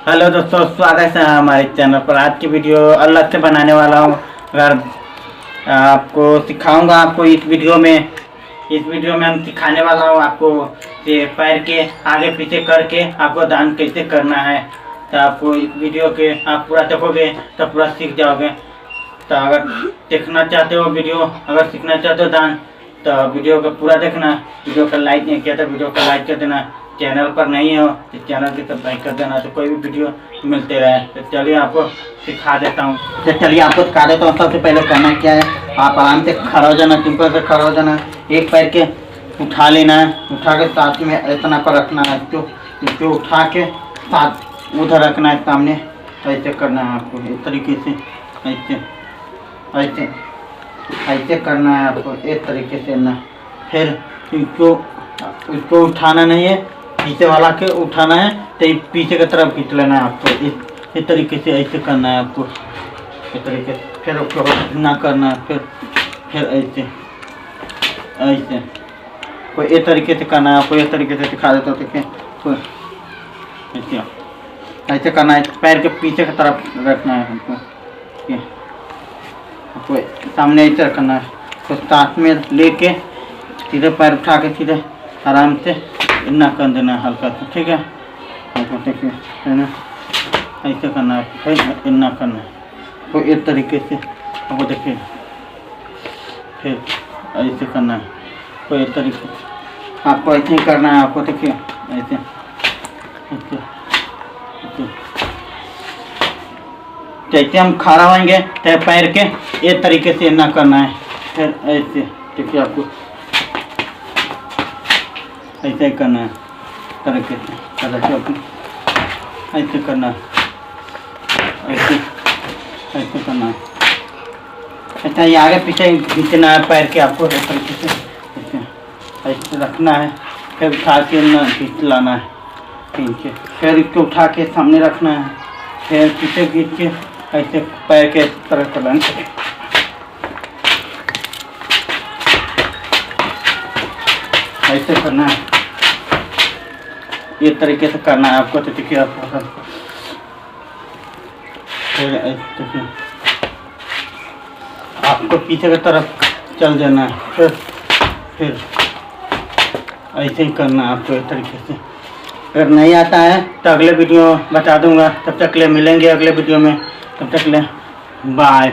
Hello दोस्तों, स्वागत है हमारे चैनल पर। आज की वीडियो अलग से बनाने वाला हूँ। अगर आपको सिखाऊंगा, आपको इस वीडियो में हम सिखाने वाला हूँ आपको ये पैर के आगे पीछे करके आपको दान कैसे करना है। तो आपको इस वीडियो के आप पूरा देखोगे तो पूरा सीख जाओगे। तो अगर देखना चाहते हो वीडियो, अगर सीखना चाहते हो दान, तो वीडियो को पूरा देखना। वीडियो का लाइक नहीं किया तो वीडियो का लाइक कर देना। चैनल पर नहीं हो तो चैनल की सब्सक्राइब कर देना, तो कोई भी वीडियो मिलते रहे। तो चलिए आपको सिखा देता हूँ। सबसे पहले करना क्या है, आप आराम से खड़ा हो जाना, सिंपल से खड़ा हो जाना। एक पैर के उठा लेना है, उठा के साथ में इतना पर रखना है, जो उठा के साथ उधर रखना है सामने। ऐसे करना है आपको, इस तरीके से ऐसे ऐसे ऐसे करना है आपको, इस तरीके से ना। फिर इसको उठाना नहीं है, पीछे वाला के उठाना है, तो पीछे की तरफ खींच लेना है आपको। इस तरीके से ऐसे करना है आपको, इस तरीके से। फिर उसको ना करना है, फिर ऐसे ऐसे कोई इस तरीके से करना है आपको। इस तरीके से दिखा देता हूँ, देखिए ऐसे करना है। पैर के पीछे की तरफ रखना है हमको, आपको सामने ऐसे रखना है। तो साथ में लेके सीधे पैर उठा के सीधे आराम से इतना कर देना है, हल्का सा, ठीक है। आपको देखिए है ना, ऐसे करना है, फिर इतना करना है। तो इस तरीके से आपको देखिए, फिर ऐसे करना है। तो इस तरीके से आपको ऐसे ही करना है, आपको देखिए ऐसे ऐसे ऐसे। जैसे हम खड़ा होंगे तो पैर के इस तरीके से इतना करना है, फिर ऐसे देखिए आपको ऐसे ही करना है तरीके से। ऐसे करना है, ऐसे ऐसे करना है। ऐसा ही आगे पीछे खींचना है पैर के आपको, इस तरीके से ऐसे ऐसे रखना है। फिर उठा के ना खींच लाना है पीछे, फिर इसको उठा के सामने रखना है, फिर पीछे खींच के ऐसे पैर के तरह करना है। ऐसे करना है, ये तरीके से करना है आपको। तो देखिए आपको फिर देखिए आपको पीछे की तरफ चल जाना है, फिर ऐसे ही करना है आपको इस तरीके से। अगर नहीं आता है तो अगले वीडियो बता दूंगा। तब तक ले मिलेंगे अगले वीडियो में, तब तक ले बाय।